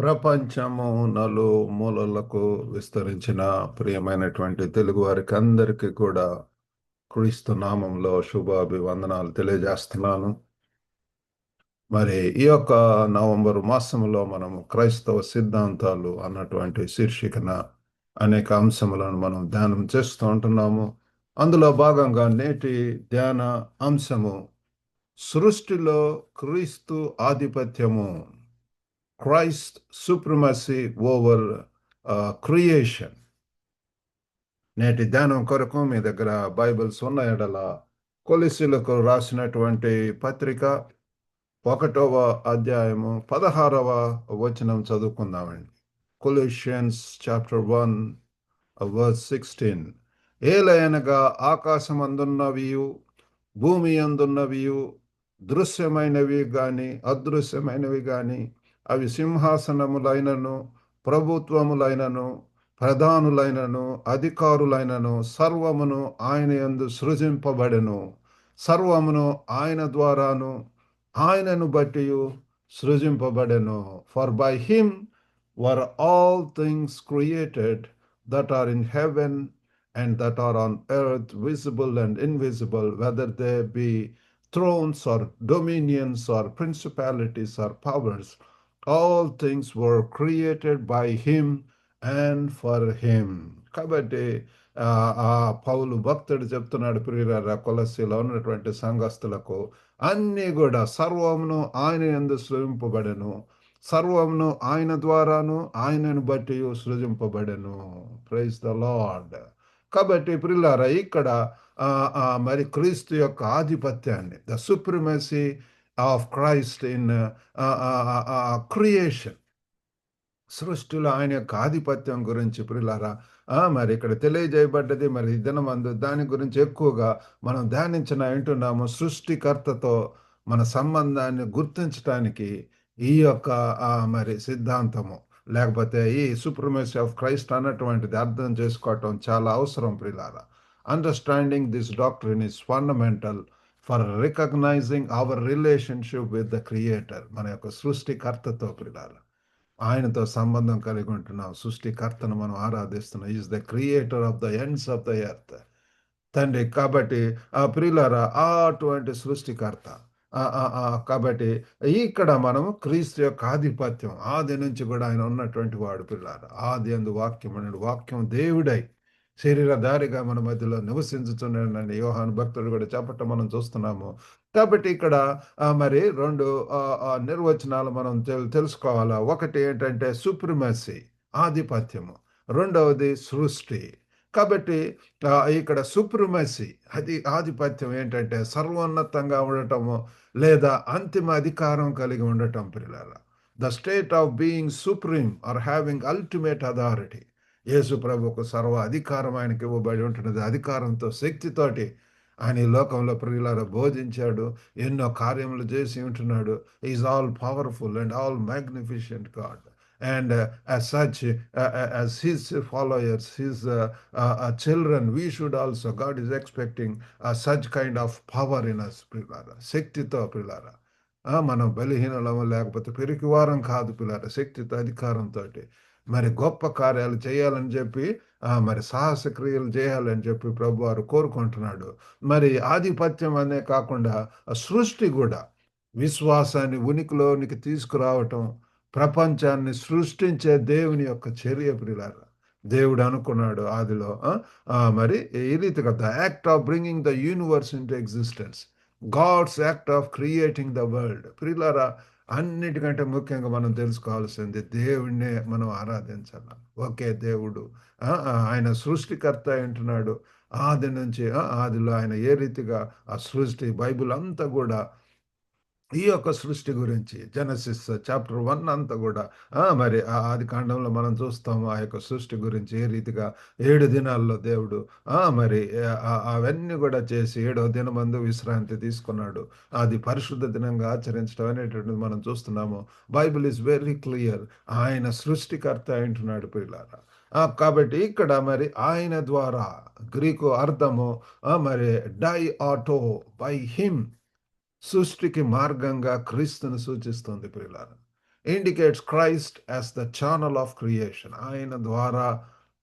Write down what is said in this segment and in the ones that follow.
ప్రపంచము నలుమూలలకు విస్తరించిన ప్రియమైనటువంటి తెలుగు వారికి అందరికీ కూడా క్రీస్తు నామంలో శుభాభివందనాలు తెలియజేస్తున్నాను. మరి ఈ యొక్క నవంబర్ మాసంలో మనము క్రైస్తవ సిద్ధాంతాలు అన్నటువంటి శీర్షికన అనేక అంశములను మనం ధ్యానం చేస్తూ ఉంటున్నాము. అందులో భాగంగా నేటి ధ్యాన అంశము సృష్టిలో క్రీస్తు ఆధిపత్యము, క్రైస్ట్ సుప్రమసీ ఓవర్ క్రియేషన్. నేటి ధ్యానం కొరకు మీ దగ్గర బైబిల్స్ ఉన్న ఎడల కొలస్సీలకు రాసినటువంటి పత్రిక 1వ అధ్యాయము 16వ వచనం చదువుకుందామండి. కొలస్సియన్స్ చాప్టర్ 1 వర్స్ 16. ఏలయనగా ఆకాశమందున్నవియు భూమి అందున్నవియు దృశ్యమైనవి గాని అదృశ్యమైనవి గాని అవి సింహాసనములైనను ప్రభుత్వములైనను ప్రధానులైనను అధికారులైనను సర్వమును ఆయన యందు సృజింపబడెను. సర్వమును ఆయన ద్వారాను ఆయనను బట్టి సృజింపబడెను. For by him were all things created that are in heaven and that are on earth, visible and invisible, whether they be thrones or dominions or principalities or powers. All things were created by him and for him. కాబట్టి పౌలు భక్తుడు చెప్తున్నాడు ప్రియులారా కొలస్సీలో ఉన్నటువంటి సంఘస్థులకు, అన్నీ కూడా సర్వమును ఆయన యందు సృజింపబడెను, సర్వమును ఆయన ద్వారాను ఆయనను బట్టి సృజింపబడెను. Praise the lord. కాబట్టి ప్రియులారా ఇక్కడ మరి క్రీస్తు యొక్క ఆధిపత్యాన్ని, the supremacy of Christ in creation, సృష్టిలో ఆయన యొక్క ఆధిపత్యం గురించి ప్రియులారా మరి ఇక్కడ తెలియజేయబడ్డది. మరి దినమందు దాని గురించి ఎక్కువగా మనం ధ్యానించిన వింటున్నాము. సృష్టికర్తతో మన సంబంధాన్ని గుర్తించడానికి ఈ యొక్క మరి సిద్ధాంతము, లేకపోతే ఈ సుప్రమసీ ఆఫ్ క్రైస్ట్ అన్నటువంటిది అర్థం చేసుకోవటం చాలా అవసరం ప్రియులారా. Understanding this doctrine is fundamental for recognizing our relationship with the creator. మన యొక్క సృష్టికర్తతో ప్రియులారా ఆయనతో సంబంధం కలిగి ఉంటున్నాం. సృష్టికర్తను మనం ఆరాధిస్తున్నాం. Is the creator of the ends of the earth తండ్రి. కాబట్టి ప్రియులారా అటువంటి సృష్టికర్త. కాబట్టి ఇక్కడ మనము క్రీస్తు యొక్క ఆధిపత్యం, ఆది నుంచి కూడా ఆయన ఉన్నటువంటి వాడు ప్రియులారా. ఆది యందు వాక్యం అన్నాడు, వాక్యం దేవుడై శరీరధారిగా మన మధ్యలో నివసించుతున్నాడని యోహాను భక్తుడు కూడా చెప్పటం మనం చూస్తున్నాము. కాబట్టి ఇక్కడ మరి రెండు నిర్వచనాలు మనం తెలుసుకోవాలా. ఒకటి ఏంటంటే సుప్రిమసీ, ఆధిపత్యము. రెండవది సృష్టి. కాబట్టి ఇక్కడ సుప్రిమసీ, అది ఆధిపత్యం ఏంటంటే సర్వోన్నతంగా ఉండటము లేదా అంతిమ అధికారం కలిగి ఉండటం ప్రియులారా. The state of being supreme or having ultimate authority. Yesu ప్రభువుకు సర్వ అధికారం ఆయనకి ఇవ్వబడి ఉంటున్నది. అధికారంతో, శక్తితోటి ఆయన ఈ లోకంలో ప్రియులారా బోధించాడు, ఎన్నో కార్యములు చేసి ఉంటున్నాడు. Is all powerful and all magnificent God. And as such, as his followers, his children, we should also, God is expecting such kind of power in us, ప్రియులారా. శక్తితో ప్రియులారా మనం బలహీనలము లేకపోతే పెరికివారం కాదు పిల్లారా. శక్తితో, అధికారంతో మరి గొప్ప కార్యాలు చేయాలని చెప్పి మరి సాహస క్రియలు చేయాలని చెప్పి ప్రభు వారు కోరుకుంటున్నాడు. మరి ఆధిపత్యం అనే కాకుండా సృష్టి కూడా విశ్వాసాన్ని ఉనికిలోనికి తీసుకురావటం, ప్రపంచాన్ని సృష్టించే దేవుని యొక్క చర్య ప్రియులారా. దేవుడు అనుకున్నాడు ఆదిలో మరి ఈ రీతిగా the act of bringing the universe into existence, God's act of creating the world. ప్రియులారా అన్నిటికంటే ముఖ్యంగా మనం తెలుసుకోవాల్సింది దేవుడినే మనం ఆరాధించాలి. ఒకే దేవుడు ఆయన సృష్టికర్త అంటున్నాడు. ఆది నుంచి ఆదిలో ఆయన ఏ రీతిగా ఆ సృష్టి, బైబిల్ అంతా కూడా ఈ యొక్క సృష్టి గురించి, జెనసిస్ చాప్టర్ 1 అంతా కూడా మరి ఆది కాండంలో మనం చూస్తాము ఆ యొక్క సృష్టి గురించి ఏ రీతిగా 7 దినాల్లో దేవుడు మరి అవన్నీ కూడా చేసి 7వ దినమందు విశ్రాంతి తీసుకున్నాడు. అది పరిశుద్ధ దినంగా ఆచరించడం అనేటువంటిది మనం చూస్తున్నాము. Bible is very clear. ఆయన సృష్టికర్త అంటున్నాడు ప్రియులారా. కాబట్టి ఇక్కడ మరి ఆయన ద్వారా, గ్రీకు అర్థము మరి డై ఆటో, బై హిమ్, సృష్టికి మార్గంగా క్రీస్తుని సూచిస్తుంది ప్రియులారా. Indicates Christ as the channel of creation. ఆయన ద్వారా,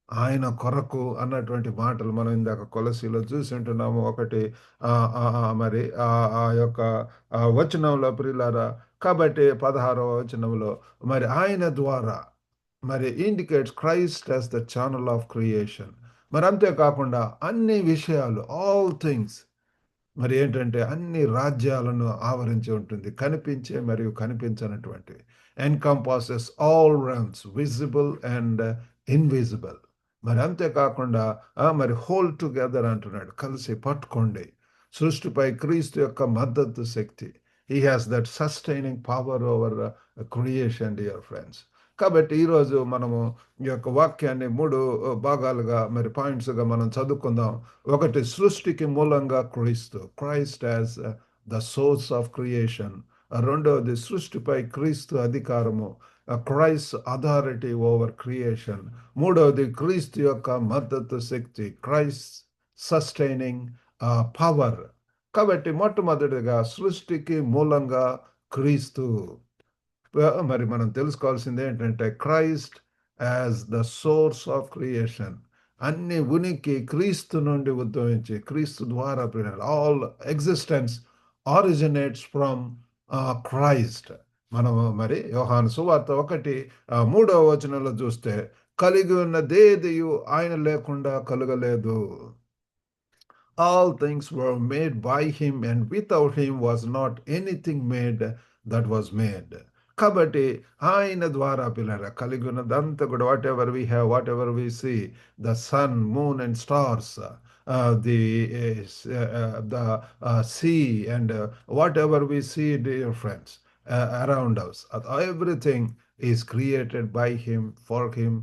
ఆయన కొరకు అన్నటువంటి మాటలు మనం ఇందాక కొలస్సీలో చూసుంటున్నాము. ఒకటి మరి ఆ యొక్క వచనంలో ప్రియులారా, కాబట్టి 16వ వచనంలో మరి ఆయన ద్వారా మరి indicates Christ as the channel of creation. మరి అంతేకాకుండా అన్ని విషయాలు, ఆల్ థింగ్స్ మరి ఏంటంటే అన్ని రాజ్యాలను ఆవరించి ఉంటుంది. కనిపించే మరియు కనిపించనటువంటివి. Encompasses all realms visible and invisible. మరి అంతేకాకుండా మరి హోల్డ్ టుగెదర్ అంటున్నాడు. కలిసి పట్టుకోండి. సృష్టిపై క్రీస్తు యొక్క మద్దతు శక్తి. He has that sustaining power over creation dear friends. కాబట్టి ఈరోజు మనము ఈ యొక్క వాక్యాన్ని 3 భాగాలుగా మరి పాయింట్స్‌గా మనం చదువుకుందాం. ఒకటి, సృష్టికి మూలంగా క్రీస్తు. Christ as the source of creation. రెండవది, సృష్టిపై క్రీస్తు అధికారము. Christ authority over creation. మూడవది, క్రీస్తు యొక్క మద్దతు శక్తి. Christ sustaining power. కాబట్టి మొట్టమొదటిగా సృష్టికి మూలంగా క్రీస్తు. మరి మనం తెలుసుకోవాల్సింది ఏంటంటే Christ as the source of creation. అన్ని ఉనికి క్రీస్తు నుండి ఉద్భవించి క్రీస్తు ద్వారా all existence originates from Christ. మనము మరి యోహాను సువార్త 1:3 వచనంలో చూస్తే, కలిగి ఉన్నదేదియు ఆయన లేకుండా కలుగలేదు. All things were made by him, and without him was not anything made that was made. కాబట్టి ఆయన ద్వారా పిల్లరా కలిగి ఉన్నదంతా కూడా, what ever we have, what ever we see, the sun, moon and stars, the sea and what ever we see dear friends around us, everything is created by him, for him,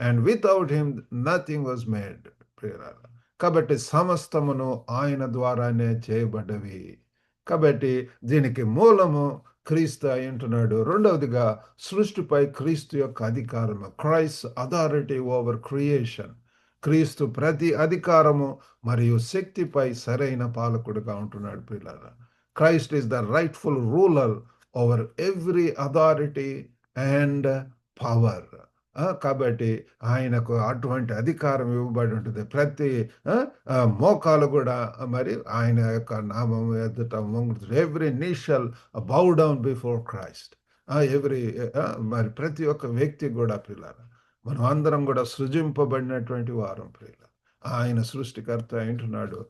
and without him nothing was made. ప్రియులారా, కాబట్టి సమస్తమును ఆయన ద్వారానే చేయబడ్డవి. కాబట్టి దీనికి మూలము క్రీస్తు అయి ఉంటున్నాడు. రెండవదిగా, సృష్టిపై క్రీస్తు యొక్క అధికారము. Christ authority over creation. క్రీస్తు ప్రతి అధికారము మరియు శక్తిపై సరైన పాలకుడుగా ఉంటున్నాడు ప్రియులారా. Christ is the rightful ruler over every authority and power. కాబట్టి ఆయనకు అటువంటి అధికారం ఇవ్వబడి ఉంటుంది. ప్రతి మోకాలు కూడా మరి ఆయన యొక్క నామం ఎదుట వంగుతుంది. Every knee shall bow down before Christ. Every మరి ప్రతి ఒక్క వ్యక్తి కూడా ప్రియులారా, మనం అందరం కూడా సృజింపబడినటువంటి వారం ప్రియులారా. ఆయన సృష్టికర్త అంటున్నాడు.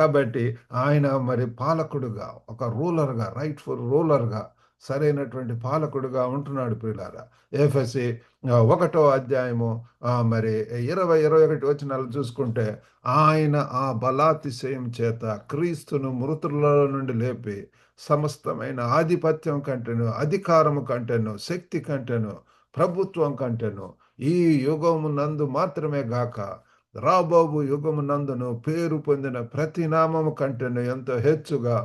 కాబట్టి ఆయన మరి పాలకుడుగా, ఒక రూలర్గా, రైట్ఫుల్ రూలర్గా, సరైనటువంటి పాలకుడుగా ఉంటున్నాడు ప్రియులారా. ఎఫెసీ 1వ అధ్యాయము మరి 20-21 వచనాలు చూసుకుంటే, ఆయన ఆ బలాతిశయం చేత క్రీస్తును మృతుల నుండి లేపి సమస్తమైన ఆధిపత్యం కంటేను, అధికారము కంటేను, శక్తి కంటేను, ప్రభుత్వం కంటేను ఈ యుగమునందు మాత్రమే గాక రాబోవు యుగమునందును పేరు పొందిన ప్రతి నామము కంటేను ఎంతో హెచ్చుగా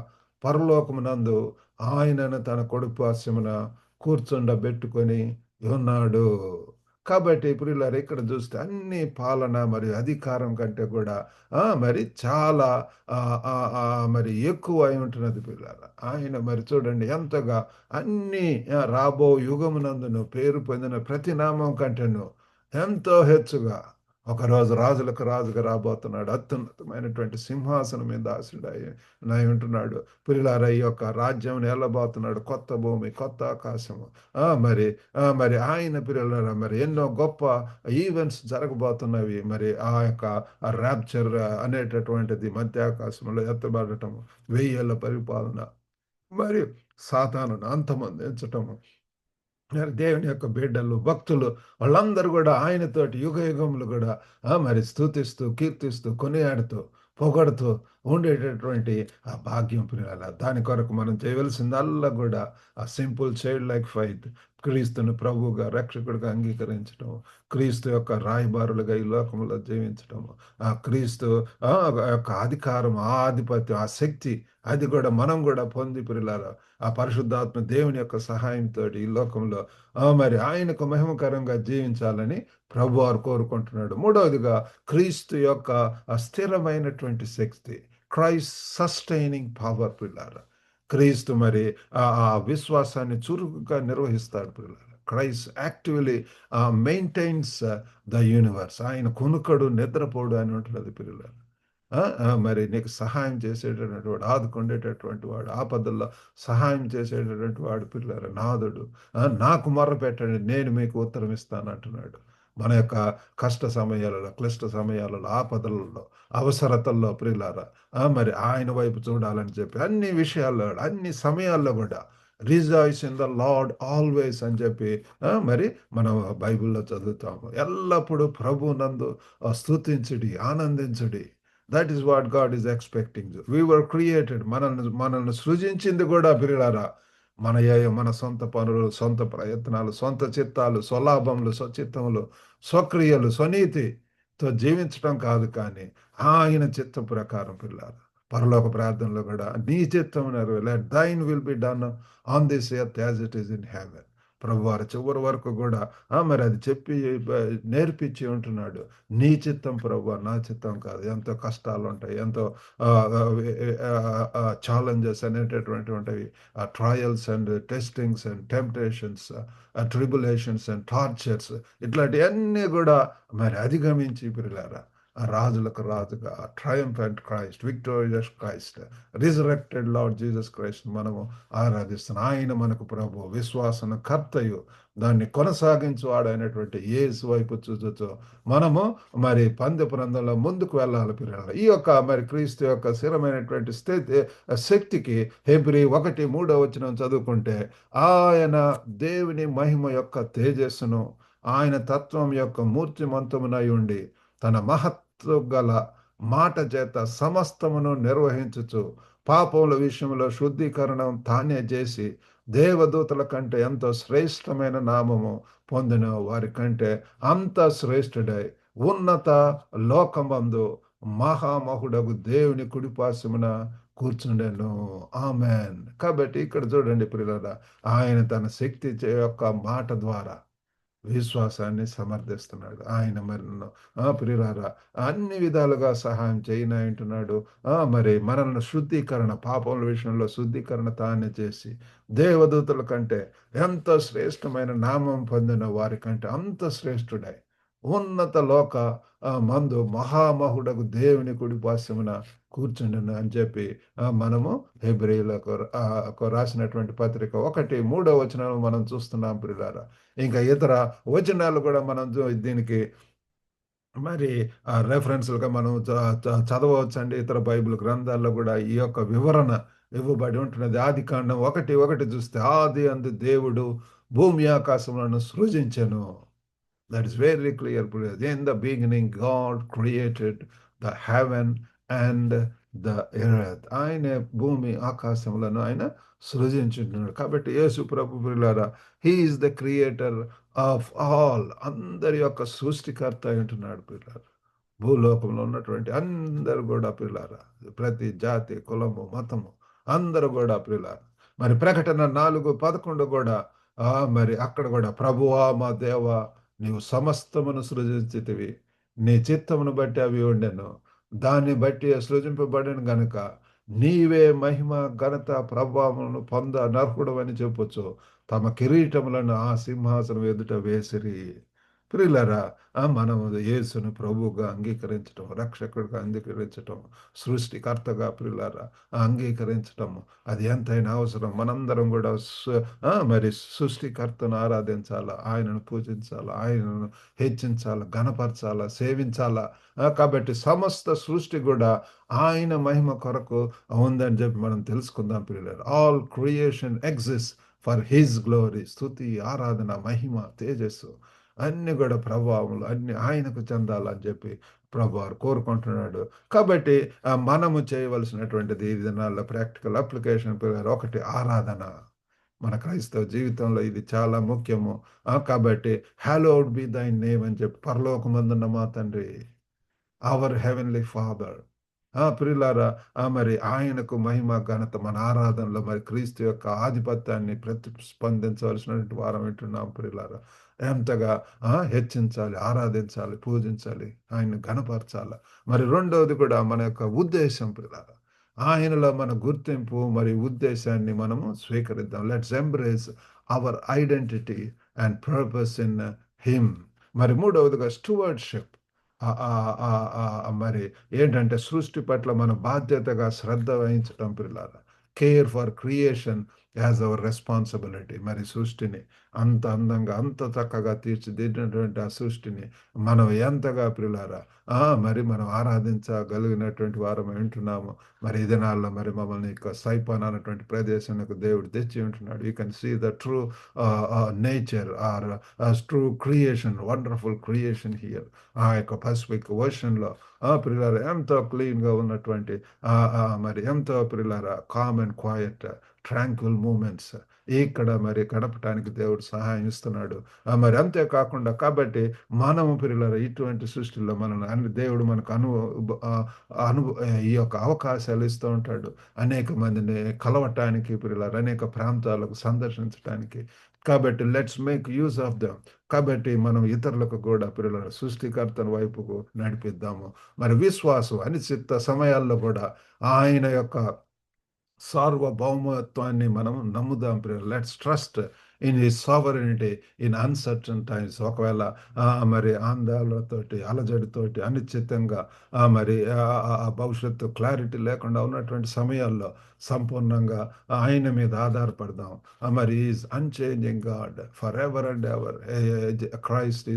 పరలోకమునందు ఆయనను తన కొడుకు పార్శ్వమున కూర్చుండబెట్టుకొని ఉన్నాడు. కాబట్టి ప్రియులారా, ఇక్కడ చూస్తే అన్ని పాలన మరియు అధికారం కంటే కూడా మరి చాలా మరి ఎక్కువ అయి ఉంటున్నది ప్రియులారా. ఆయన మరి చూడండి ఎంతగా అన్ని రాబో యుగమునందును పేరు పొందిన ప్రతి నామం కంటేను ఎంతో హెచ్చుగా ఒకరోజు రాజులకు రాజుగా రాబోతున్నాడు. అత్యున్నతమైనటువంటి సింహాసనం మీద ఆశీనుడై ఉంటున్నాడు. ప్రియులారా, ఈ యొక్క రాజ్యం ఏలబోతున్నాడు. కొత్త భూమి, కొత్త ఆకాశము. మరి మరి ఆయన ప్రియులారా, మరి ఎన్నో గొప్ప ఈవెంట్స్ జరగబోతున్నవి. మరి ఆ యొక్క ర్యాప్చర్ అనేటటువంటిది, మధ్య ఆకాశంలో ఎత్తబడటము, 1000 ఏళ్ల పరిపాలన, మరి సాతానును అంతమొందించటము, దేవుని యొక్క బిడ్డలు, భక్తులు వాళ్ళందరూ కూడా ఆయనతోటి యుగ యుగములు కూడా మరి స్తుతిస్తూ, కీర్తిస్తూ, కొనియాడుతూ, పొగడుతూ ఉండేటటువంటి ఆ భాగ్యం ప్రియులారా. దాని కొరకు మనం చేయవలసిందల్లా కూడా ఆ సింపుల్ చైల్డ్ లైక్ ఫైత్, క్రీస్తును ప్రభువుగా, రక్షకుడిగా అంగీకరించడం, క్రీస్తు యొక్క రాయబారులుగా ఈ లోకంలో జీవించటము, ఆ క్రీస్తు యొక్క అధికారం, ఆ ఆధిపత్యం, ఆ శక్తి, అది కూడా మనం కూడా పొంది ప్రియులారా, ఆ పరిశుద్ధాత్మ దేవుని యొక్క సహాయంతో ఈ లోకంలో మరి ఆయనకు మహిమకరంగా జీవించాలని ప్రభువారు కోరుకుంటున్నాడు. మూడవదిగా, క్రీస్తు యొక్క స్థిరమైనటువంటి శక్తి. క్రైస్ట్ సస్టైనింగ్ పవర్ ప్రియులారా. క్రీస్తు మరి ఆ విశ్వాసాన్ని చురుకుగా నిర్వహిస్తాడు ప్రియులారా. Christ actively maintains the universe. ఆయన కునుకడు, నిద్రపోడు అని ఉంటది పిల్లలు. మరి నీకు సహాయం చేసేటటువంటి వాడు, ఆదుకుండేటటువంటి వాడు, ఆపదల్లో సహాయం చేసేటటువంటి వాడు పిల్లలు నాథుడు. నాకు మొర్రపెట్టండి నేను మీకు ఉత్తరం ఇస్తానంటున్నాడు. మన యొక్క కష్ట సమయాలలో, క్లిష్ట సమయాలలో, ఆపదలలో, అవసరతల్లో ప్రియులారా మరి ఆయన వైపు చూడాలని చెప్పి అన్ని విషయాల్లో, అన్ని సమయాల్లో కూడా rejoice in the Lord always అని చెప్పి మరి మనం బైబిల్‌లో చదువుతాము. ఎల్లప్పుడూ ప్రభువునందు స్తుతించుడి, ఆనందించుడి. That is what God is expecting. We were created, మనల్ని సృజించింది కూడా ప్రియులారా మన సొంత పనులు, సొంత ప్రయత్నాలు, సొంత చిత్తాలు, స్వలాభములు, స్వచిత్తములు, స్వక్రియలు, స్వనీతితో జీవించడం కాదు కానీ ఆయన చిత్త ప్రకారం పిల్లారా. పరలోక ప్రార్థనలో కూడా నీ చిత్తం నెరవేరు. Let thine will be done on this earth as it is in heaven. ప్రభువారు చివరి వరకు కూడా మరి అది చెప్పి నేర్పించి ఉంటున్నాడు. నీ చిత్తం ప్రభువా, నా చిత్తం కాదు. ఎంతో కష్టాలు ఉంటాయి, ఎంతో ఛాలెంజెస్ అనేటటువంటి ఉంటాయి. Trials and testings and temptations, tribulations and tortures, ఇట్లాంటివన్నీ కూడా మరి అధిగమించి పిల్లారా రాజులకు రాజుగా triumphant Christ, victorious Christ, resurrected lord Jesus Christ మనము ఆరాధిస్తున్నాం. ఆయన మనకు ప్రభు, విశ్వాసన కర్తయు, దాన్ని కొనసాగించువాడైనటువంటి యేసు వైపు చూచుచు మనము మరి పందెపు రందంలో ముందుకు వెళ్ళాలి పిల్లలు. ఈ యొక్క మరి క్రీస్తు యొక్క స్థిరమైనటువంటి స్థితి శక్తికి హెబ్రీ 1:3 చదువుకుంటే ఆయన దేవుని మహిమ యొక్క తేజస్సును, ఆయన తత్వం యొక్క మూర్తిమంతమునై ఉండి తన మహత్వ గల మాట చేత సమస్తమును నిర్వహించుచు పాపముల విషయంలో శుద్ధీకరణం తానే చేసి దేవదూతల కంటే ఎంతో శ్రేష్టమైన నామము పొందిన వారి కంటే అంత శ్రేష్ఠుడై ఉన్నత లోకమందు మహామహుడగు దేవుని కుడిపార్శ్వమున కూర్చుండెను. ఆమెన్. కాబట్టి ఇక్కడ చూడండి ప్రియులారా, ఆయన తన శక్తి యొక్క మాట ద్వారా విశ్వాసాన్ని సమర్థిస్తున్నాడు. ఆయన మరి నన్ను ప్రియులారా అన్ని విధాలుగా సహాయం చేయనంటున్నాడు. మరి మనల్ని శుద్ధీకరణ, పాపముల విషయంలో శుద్ధీకరణ తానే చేసి దేవదూతల కంటే ఎంతో శ్రేష్టమైన నామం పొందిన వారి కంటే అంత శ్రేష్ఠుడై ఉన్నత లోక మందు మహామహుడకు దేవుని కుడిపార్శ్వమున కూర్చుండెను అని చెప్పి మనము హెబ్రీయులకు రాసినటువంటి పత్రిక 1:3 మనం చూస్తున్నాం ప్రియులారా. ఇంకా ఇతర వచనాలు కూడా మనం దీనికి మరి రెఫరెన్స్‌లుగా మనం చదవవచ్చండి. ఇతర బైబిల్ గ్రంథాల్లో కూడా ఈ యొక్క వివరణ ఇవ్వబడి ఉంటున్నది. ఆదికాండం 1:1 చూస్తే ఆది అందు దేవుడు భూమి ఆకాశములను సృజించెను. That is very clear. In the beginning, God created the heaven and the earth. ఆయన భూమి ఆకాశములను ఆయన సృజించున్నాడు. కాబట్టి యేసు ప్రభు ప్రియులారా, he is the creator of all. అందరి యొక్క సృష్టికర్త అయి ఉంటున్నాడు ప్రియులారా. భూలోకంలో ఉన్నటువంటి అందరూ కూడా ప్రియులారా, ప్రతి జాతి, కులము, మతము అందరూ కూడా ప్రియులారా. మరి ప్రకటన 4:11 కూడా మరి అక్కడ కూడా ప్రభువా మా దేవా నీవు సమస్తమును సృజించితివి, నీ చిత్తమును బట్టి అవి ఉండెను, దాన్ని బట్టి సృజింపబడిన గనుక నీవే మహిమ ఘనత ప్రభావమును నరకుడు అని చెప్పొచ్చు. తమ కిరీటములను ఆ సింహాసనం ఎదుట వేసిరి. ప్రియులారా మనము యేసును ప్రభువుగా అంగీకరించటం, రక్షకుడిగా అంగీకరించటం, సృష్టికర్తగా ప్రియులారా అంగీకరించటం అది ఎంతైనా అవసరం. మనందరం కూడా మరి సృష్టికర్తను ఆరాధించాలా, ఆయనను పూజించాలా, ఆయనను హెచ్చించాలా, ఘనపరచాలా, సేవించాలా. కాబట్టి సమస్త సృష్టి కూడా ఆయన మహిమ కొరకు ఉందని చెప్పి మనం తెలుసుకుందాం ప్రియులారా. All creation exist for his glory. స్తుతి, ఆరాధన, మహిమ, తేజస్సు అన్ని కూడా ప్రభావములు అన్ని ఆయనకు చెందాలని చెప్పి ప్రభువారు కోరుకుంటున్నాడు. కాబట్టి మనము చేయవలసినటువంటిది ఈ దినాల్లో ప్రాక్టికల్ అప్లికేషన్ ఒకటి ఆరాధన. మన క్రైస్తవ జీవితంలో ఇది చాలా ముఖ్యము. కాబట్టి హలోడ్ బి దై నేమ్ అని చెప్పి పరలోకమందున్న మా తండ్రి, అవర్ హెవెన్లీ ఫాదర్ ప్రియులారా మరి ఆయనకు మహిమ ఘనత మన ఆరాధనలో మరి క్రీస్తు యొక్క ఆధిపత్యాన్ని ప్రతిస్పందించవలసినటువంటి వారం వింటున్నాం ప్రియులారా. ఎంతగా హెచ్చించాలి, ఆరాధించాలి, పూజించాలి, ఆయన్ని ఘనపరచాలి. మరి రెండవది కూడా మన యొక్క ఉద్దేశం ప్రియులారా, ఆయనలో మన గుర్తింపు మరి ఉద్దేశాన్ని మనము స్వీకరిద్దాం. Let's embrace our identity and purpose in him. మరి మూడవదిగా స్టూవర్డ్‌షిప్. మరి ఏంటంటే సృష్టి పట్ల మన బాధ్యతగా శ్రద్ధ వహించటం ప్రియులారా. Care for creation as our responsibility. మరి సృష్టిని అంత అందంగా, అంత చక్కగా తీర్చిదిద్దినటువంటి ఆ సృష్టిని మనం ఎంతగా ప్రియులారా మరి మనం ఆరాధించగలిగినటువంటి వారమై ఉంటున్నాము. మరి ఈ దినాల్లో మరి మమ్మల్ని సైపాన్ అన్నటువంటి ప్రదేశానికి దేవుడు తెచ్చి ఉంటున్నాడు. You can see the true nature or true creation, wonderful creation here. ఆ యొక్క పసిఫిక్ ఓషన్‌లో ప్రియులారా ఎంతో క్లీన్‌గా ఉన్నటువంటి మరి ఎంతో ప్రియులారా calm and quiet tranquil moments ఇక్కడ మరి గడపటానికి దేవుడు సహాయం ఇస్తున్నాడు. మరి అంతే కాకుండా కాబట్టి మనము ప్రియులారా ఇటువంటి సృష్టిలో మనల్ని దేవుడు మనకు ఆహ్, ఈ యొక్క అవకాశాలు ఇస్తూ ఉంటాడు. అనేక మందిని కలవటానికి ప్రియులారా, అనేక ప్రాంతాలకు సందర్శించటానికి. కాబట్టి let's make use of them. కాబట్టి మనం ఇతరులకు కూడా ప్రియులారా సృష్టికర్తని వైపుకు నడిపిద్దాము. మరి విశ్వాసం అనిశ్చిత సమయాల్లో కూడా ఆయన యొక్క సార్వభౌమత్వాన్ని మనం నమ్ముదాం ప్రియులారా. Let's trust in his sovereignty in uncertain times. ఒకవేళ మరి ఆందోళనతోటి, అలజడితోటి, అనిశ్చితంగా మరి భవిష్యత్తు క్లారిటీ లేకుండా ఉన్నటువంటి సమయాల్లో సంపూర్ణంగా ఆయన మీద ఆధారపడదాం. మరి is unchanging God forever and ever. Christ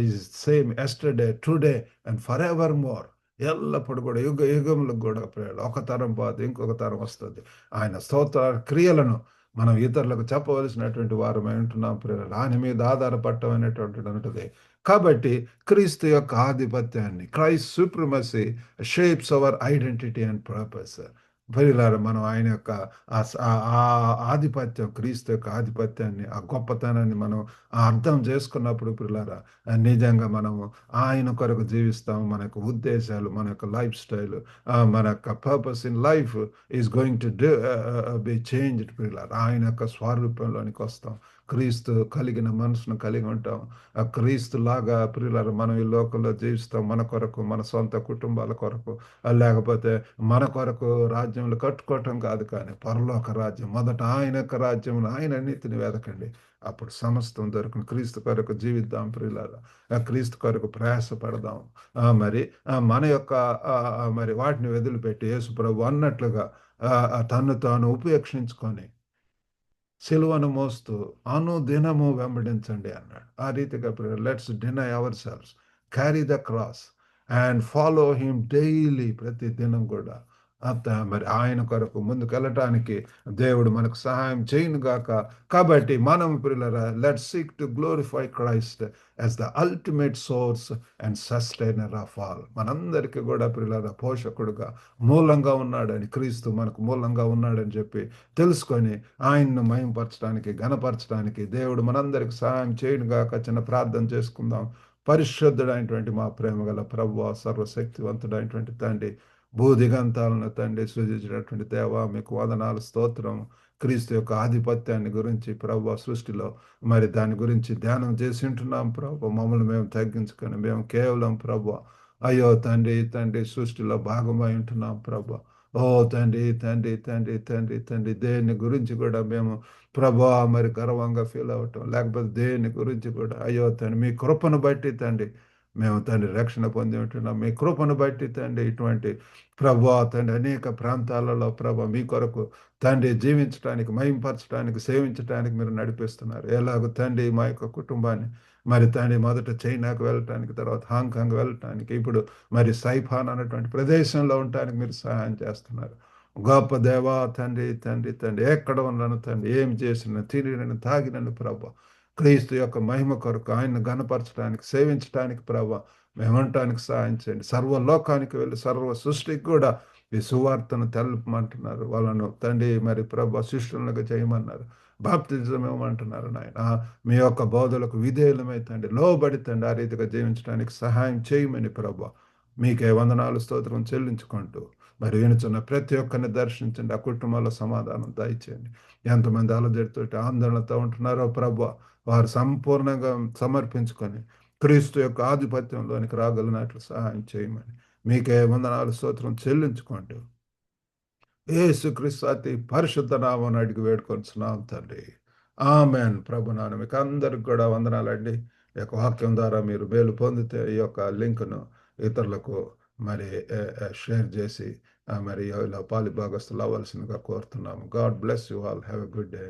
is same yesterday, today and forever more. ఎల్లప్పుడు కూడా యుగ యుగములకు కూడా ప్రియులారా ఒక తరం పోతే ఇంకొక తరం వస్తది. ఆయన స్తోత్ర క్రియలను మనం ఇతరులకు చెప్పవలసినటువంటి వారమై ఉంటున్నాం ప్రియులారా. ఆయన మీద ఆధారపడటం అనేటువంటిది ఉంటది. కాబట్టి క్రీస్తు యొక్క ఆధిపత్యాన్ని, Christ supremacy shapes hour identity and purpose. ప్రియులారా మనం ఆయన యొక్క ఆ ఆధిపత్యం, క్రీస్తు యొక్క ఆధిపత్యాన్ని, ఆ గొప్పతనాన్ని మనం అర్థం చేసుకున్నప్పుడు ప్రియులారా నిజంగా మనము ఆయన కొరకు జీవిస్తాం. మన యొక్క ఉద్దేశాలు, మన యొక్క లైఫ్ స్టైల్, మన యొక్క purpose in life is going to be changed ప్రియులారా. ఆయన యొక్క స్వారూప్యంలోనికి వస్తాం. క్రీస్తు కలిగిన మనసును కలిగి ఉంటాం. ఆ క్రీస్తు లాగా ప్రియులారా మనం ఈ లోకంలో జీవిస్తాం. మన కొరకు, మన సొంత కుటుంబాల కొరకు, లేకపోతే మన కొరకు రాజ్యములు కట్టుకోవటం కాదు కానీ పరలోక రాజ్యం. మొదట ఆయన యొక్క రాజ్యమును, ఆయన నీతిని వెదకండి. అప్పుడు సమస్తం దొరుకును. క్రీస్తు కొరకు జీవిద్దాం ప్రియులారా. క్రీస్తు కొరకు ప్రయాసపడదాం. మరి మన యొక్క మరి వాటిని వదిలిపెట్టి యేసుప్రభు అన్నట్లుగా తన్ను తాను ఉపేక్షించుకొని సిలువను మోస్తూ అనుదినము వెంబడించండి అన్నాడు. ఆ రీతిగా let's deny ourselves, carry the cross and follow him daily. ప్రతి దినం కూడా మరి ఆయన కొరకు ముందుకెళ్ళటానికి దేవుడు మనకు సహాయం చేయను గాక. కాబట్టి మనం ప్రియులారా let's seek to glorify Christ as the ultimate source and sustainer of all. మనందరికీ కూడా ప్రియులారా పోషకుడుగా మూలంగా ఉన్నాడని, క్రీస్తు మనకు మూలంగా ఉన్నాడని చెప్పి తెలుసుకొని ఆయన్ను మహింపరచడానికి, ఘనపరచడానికి దేవుడు మనందరికి సహాయం చేయను గాక. చిన్న ప్రార్థన చేసుకుందాం. పరిశుద్ధుడైనటువంటి మా ప్రేమగల ప్రభువా, సర్వశక్తివంతుడైనటువంటి తండ్రి, భూదిగంతాలను తండ్రి సృజించినటువంటి దేవా, మీకు వందనాలు, స్తోత్రం. క్రీస్తు యొక్క ఆధిపత్యాన్ని గురించి ప్రభువా సృష్టిలో మరి దాని గురించి ధ్యానం చేసి ఉంటున్నాం ప్రభువా. మమ్మల్ని మేము తగ్గించుకొని మేము కేవలం ప్రభువా అయ్యో తండ్రి, తండ్రి సృష్టిలో భాగమై ఉంటున్నాం ప్రభువా. ఓ తండ్రి, తండ్రి, తండ్రి, తండ్రి, తండ్రి దేని గురించి కూడా మేము ప్రభువా మరి గర్వంగా ఫీల్ అవ్వటం, లేకపోతే దేని గురించి కూడా అయ్యో తండ్రి మీ కృపను బట్టి తండ్రి మేము తండ్రి రక్షణ పొంది ఉంటున్నాం. మీ కృపను బట్టి తండ్రి ఇటువంటి ప్రభువా తండ్రి అనేక ప్రాంతాలలో ప్రభా మీ కొరకు తండ్రి జీవించడానికి, మహింపరచడానికి, సేవించడానికి మీరు నడిపిస్తున్నారు. ఎలాగో తండ్రి మా యొక్క కుటుంబాన్ని మరి తండ్రి మొదట చైనాకు వెళ్ళటానికి, తర్వాత హాంకాంగ్ వెళ్ళటానికి, ఇప్పుడు మరి సైఫాన్ అన్నటువంటి ప్రదేశంలో ఉండటానికి మీరు సహాయం చేస్తున్నారు. గొప్ప దేవా తండ్రి, తండ్రి, తండ్రి ఎక్కడ ఉన్నాను తండ్రి, ఏం చేసిన తిరిగినను తాగినను ప్రభా క్రీస్తు యొక్క మహిమ కొరకు ఆయన్ని ఘనపరచడానికి, సేవించడానికి ప్రభా మేము ఉండటానికి సహాయం చేయండి. సర్వలోకానికి వెళ్ళి సర్వ సృష్టికి కూడా ఈ సువార్తను తెలపమంటున్నారు. వాళ్ళను తండ్రి మరి ప్రభా శిష్యులుగా చేయమన్నారు. బాప్తిజం ఇవ్వమంటున్నారు నాయన. మీ యొక్క బోధలకు విధేయులమై తండ్రి లోబడి తండ్రి ఆ రీతిగా జీవించడానికి సహాయం చేయమని ప్రభా మీకే వందనాలు, స్తోత్రం చెల్లించుకుంటూ మరి వినుచున్న ప్రతి ఒక్కరిని దర్శించండి. ఆ కుటుంబంలో సమాధానం దయచేయండి. ఎంతమంది అలజడితోటి ఆందోళనతో ఉంటున్నారో ప్రభా వారు సంపూర్ణంగా సమర్పించుకొని క్రీస్తు యొక్క ఆధిపత్యంలోనికి రాగలిగినట్లు సహాయం చేయమని మీకే వందనాలు, స్తోత్రం చెల్లించుకుంటూ యేసుక్రీస్తు అతి పరిశుద్ధ నామమున అడిగి వేడుకొనుచున్నాం తండ్రి. ఆమేన్. ప్రభునామ మీకందరికి కూడా వందనాలండి. ఈ యొక్క వాక్యం ద్వారా మీరు మేలు పొందితే ఈ యొక్క లింక్‌ను ఇతరులకు మరి షేర్ జేసి మరి ఇలా పాలుభాగస్తులు అవ్వాల్సిందిగా కోరుతున్నాము. God bless you all. Have a good day.